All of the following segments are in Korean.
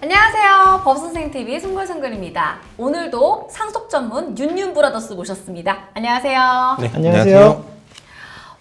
안녕하세요. 법선생TV 송글송글입니다. 오늘도 상속 전문 윤윤브라더스 모셨습니다. 안녕하세요. 네, 안녕하세요.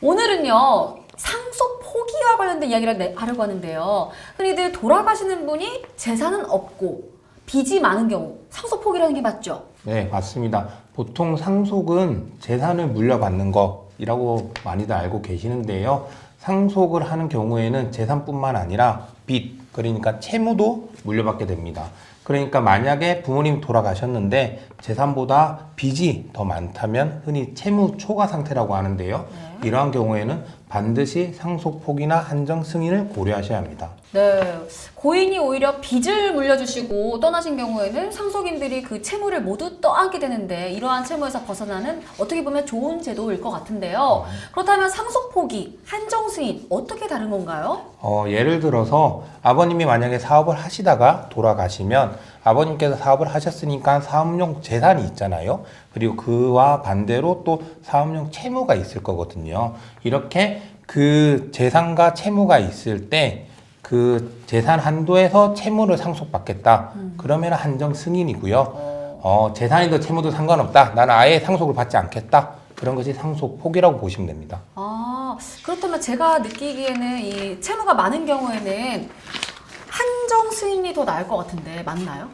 오늘은요. 상속 포기와 관련된 이야기를 하려고 하는데요. 흔히들 돌아가시는 분이 재산은 없고 빚이 많은 경우 상속 포기라는 게 맞죠? 네, 맞습니다. 보통 상속은 재산을 물려받는 것이라고 많이들 알고 계시는데요. 상속을 하는 경우에는 재산뿐만 아니라 빚, 그러니까 채무도 물려받게 됩니다. 그러니까 만약에 부모님이 돌아가셨는데 재산보다 빚이 더 많다면 흔히 채무 초과 상태라고 하는데요. 이러한 경우에는 반드시 상속 포기나 한정 승인을 고려하셔야 합니다. 네, 고인이 오히려 빚을 물려주시고 떠나신 경우에는 상속인들이 그 채무를 모두 떠안게 되는데 이러한 채무에서 벗어나는 어떻게 보면 좋은 제도일 것 같은데요. 그렇다면 상속 포기, 한정 승인 어떻게 다른 건가요? 예를 들어서 아버님이 만약에 사업을 하시다가 돌아가시면 아버님께서 사업을 하셨으니까 사업용 재산이 있잖아요. 그리고 그와 반대로 또 사업용 채무가 있을 거거든요. 이렇게 그 재산과 채무가 있을 때 그 재산 한도에서 채무를 상속받겠다. 그러면 한정 승인이고요. 재산이도 채무도 상관없다. 나는 아예 상속을 받지 않겠다. 그런 것이 상속 포기라고 보시면 됩니다. 아, 그렇다면 제가 느끼기에는 이 채무가 많은 경우에는 한정 승인이 더 나을 것 같은데 맞나요?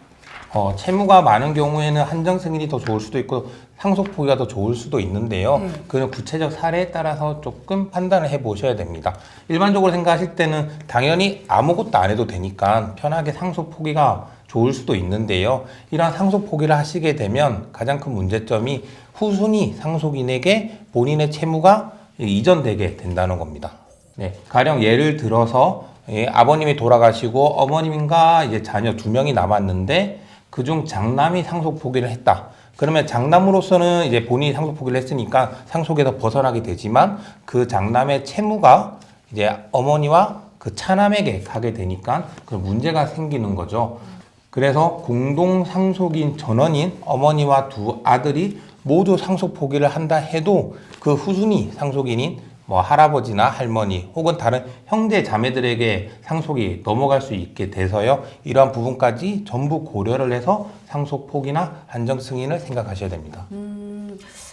채무가 많은 경우에는 한정 승인이 더 좋을 수도 있고 상속 포기가 더 좋을 수도 있는데요. 그런 구체적 사례에 따라서 조금 판단을 해 보셔야 됩니다. 일반적으로 생각하실 때는 당연히 아무것도 안 해도 되니까 편하게 상속 포기가 좋을 수도 있는데요. 이러한 상속 포기를 하시게 되면 가장 큰 문제점이 후순위 상속인에게 본인의 채무가 이전되게 된다는 겁니다. 네, 가령 예를 들어서 아버님이 돌아가시고 어머님과 이제 자녀 2명이 남았는데 그중 장남이 상속 포기를 했다. 그러면 장남으로서는 이제 본인이 상속 포기를 했으니까 상속에서 벗어나게 되지만 그 장남의 채무가 이제 어머니와 그 차남에게 가게 되니까 그 문제가 생기는 거죠. 그래서 공동 상속인 전원인 어머니와 두 아들이 모두 상속 포기를 한다 해도 그 후순위 상속인인 뭐 할아버지나 할머니 혹은 다른 형제 자매들에게 상속이 넘어갈 수 있게 돼서요. 이러한 부분까지 전부 고려를 해서 상속 포기나 한정 승인을 생각하셔야 됩니다.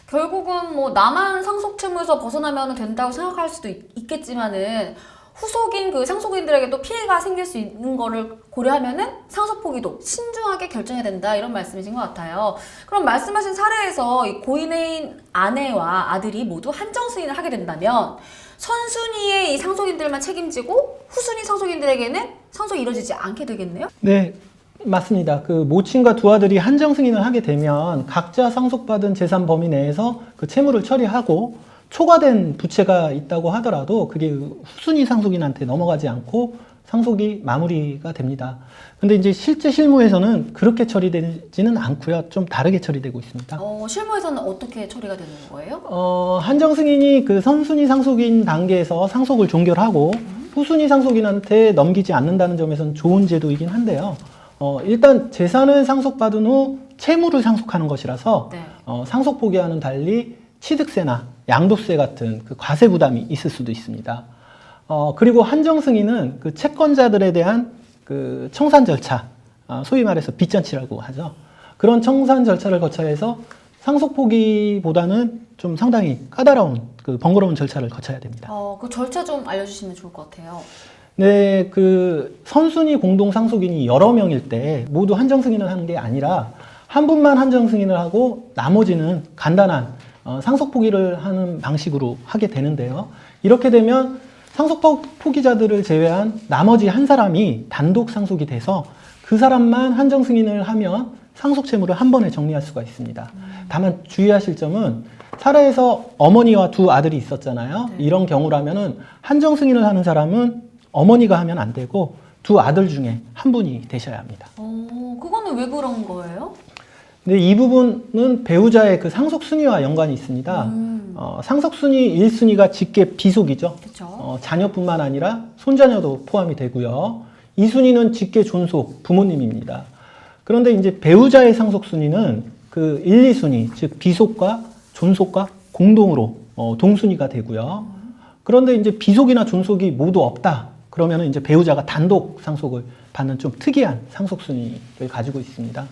결국은 뭐 나만 상속 채무에서 벗어나면 된다고 생각할 수도 있겠지만은 후속인 그 상속인들에게도 피해가 생길 수 있는 거를 고려하면은 상속 포기도 신중하게 결정해야 된다 이런 말씀이신 것 같아요. 그럼 말씀하신 사례에서 이 고인의 아내와 아들이 모두 한정 승인을 하게 된다면 선순위의 이 상속인들만 책임지고 후순위 상속인들에게는 상속이 이루어지지 않게 되겠네요? 네, 맞습니다. 그 모친과 두 아들이 한정 승인을 하게 되면 각자 상속받은 재산 범위 내에서 그 채무를 처리하고 초과된 부채가 있다고 하더라도 그게 후순위 상속인한테 넘어가지 않고 상속이 마무리가 됩니다. 근데 이제 실제 실무에서는 그렇게 처리되지는 않고요. 좀 다르게 처리되고 있습니다. 실무에서는 어떻게 처리가 되는 거예요? 한정 승인이 그 선순위 상속인 단계에서 상속을 종결하고 후순위 상속인한테 넘기지 않는다는 점에서는 좋은 제도이긴 한데요. 일단 재산을 상속받은 후 채무를 상속하는 것이라서 네. 상속 포기와는 달리 취득세나 양도세 같은 그 과세 부담이 있을 수도 있습니다. 그리고 한정 승인은 그 채권자들에 대한 그 청산 절차, 소위 말해서 빚잔치라고 하죠. 그런 청산 절차를 거쳐야 해서 상속 포기보다는 좀 상당히 까다로운 그 번거로운 절차를 거쳐야 됩니다. 그 절차 좀 알려주시면 좋을 것 같아요. 네, 그 선순위 공동 상속인이 여러 명일 때 모두 한정 승인을 하는 게 아니라 한 분만 한정 승인을 하고 나머지는 간단한 상속 포기를 하는 방식으로 하게 되는데요. 이렇게 되면 상속 포기자들을 제외한 나머지 한 사람이 단독 상속이 돼서 그 사람만 한정 승인을 하면 상속 채무를 한 번에 정리할 수가 있습니다. 다만 주의하실 점은 사례에서 어머니와 두 아들이 있었잖아요. 네. 이런 경우라면은 한정 승인을 하는 사람은 어머니가 하면 안 되고 두 아들 중에 한 분이 되셔야 합니다. 그거는 왜 그런 거예요? 근데 이 부분은 배우자의 그 상속 순위와 연관이 있습니다. 상속 순위 1순위가 직계 비속이죠. 그렇죠. 자녀뿐만 아니라 손자녀도 포함이 되고요. 2순위는 직계 존속 부모님입니다. 그런데 이제 배우자의 상속 순위는 그 1, 2순위 즉 비속과 존속과 공동으로 동순위가 되고요. 그런데 이제 비속이나 존속이 모두 없다. 그러면은 이제 배우자가 단독 상속을 받는 좀 특이한 상속 순위를 가지고 있습니다.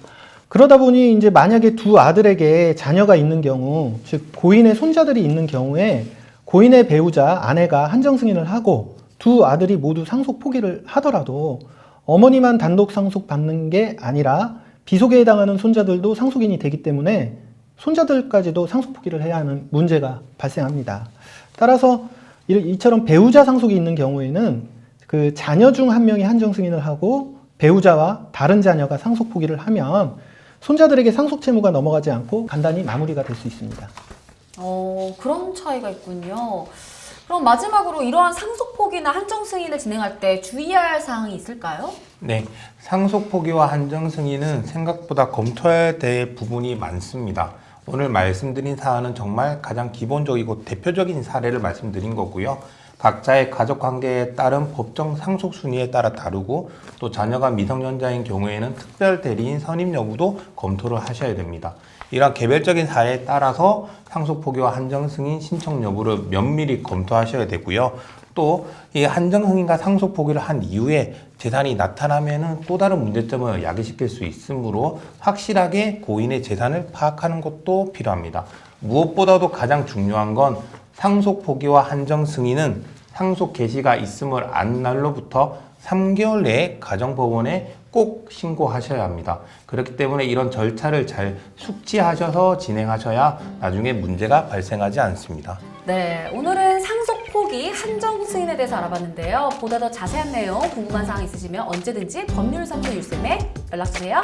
그러다 보니 이제 만약에 두 아들에게 자녀가 있는 경우, 즉 고인의 손자들이 있는 경우에 고인의 배우자 아내가 한정 승인을 하고 두 아들이 모두 상속 포기를 하더라도 어머니만 단독 상속 받는 게 아니라 비속에 해당하는 손자들도 상속인이 되기 때문에 손자들까지도 상속 포기를 해야 하는 문제가 발생합니다. 따라서 이처럼 배우자 상속이 있는 경우에는 그 자녀 중 한 명이 한정 승인을 하고 배우자와 다른 자녀가 상속 포기를 하면 손자들에게 상속 채무가 넘어가지 않고 간단히 마무리가 될 수 있습니다. 그런 차이가 있군요. 그럼 마지막으로 이러한 상속 포기나 한정 승인을 진행할 때 주의해야 할 사항이 있을까요? 네, 상속 포기와 한정 승인은 생각보다 검토해야 될 부분이 많습니다. 오늘 말씀드린 사안은 정말 가장 기본적이고 대표적인 사례를 말씀드린 거고요. 각자의 가족 관계에 따른 법정 상속 순위에 따라 다르고 또 자녀가 미성년자인 경우에는 특별 대리인 선임 여부도 검토를 하셔야 됩니다. 이런 개별적인 사례에 따라서 상속 포기와 한정 승인 신청 여부를 면밀히 검토하셔야 되고요. 또 이 한정 승인과 상속 포기를 한 이후에 재산이 나타나면은 또 다른 문제점을 야기시킬 수 있으므로 확실하게 고인의 재산을 파악하는 것도 필요합니다. 무엇보다도 가장 중요한 건 상속 포기와 한정 승인은 상속 개시가 있음을 안 날로부터 3개월 내에 가정법원에 꼭 신고하셔야 합니다. 그렇기 때문에 이런 절차를 잘 숙지하셔서 진행하셔야 나중에 문제가 발생하지 않습니다. 네, 오늘은 상속 포기, 한정 승인에 대해서 알아봤는데요. 보다 더 자세한 내용 궁금한 사항 있으시면 언제든지 법률 3부 유쌤에 연락 주세요.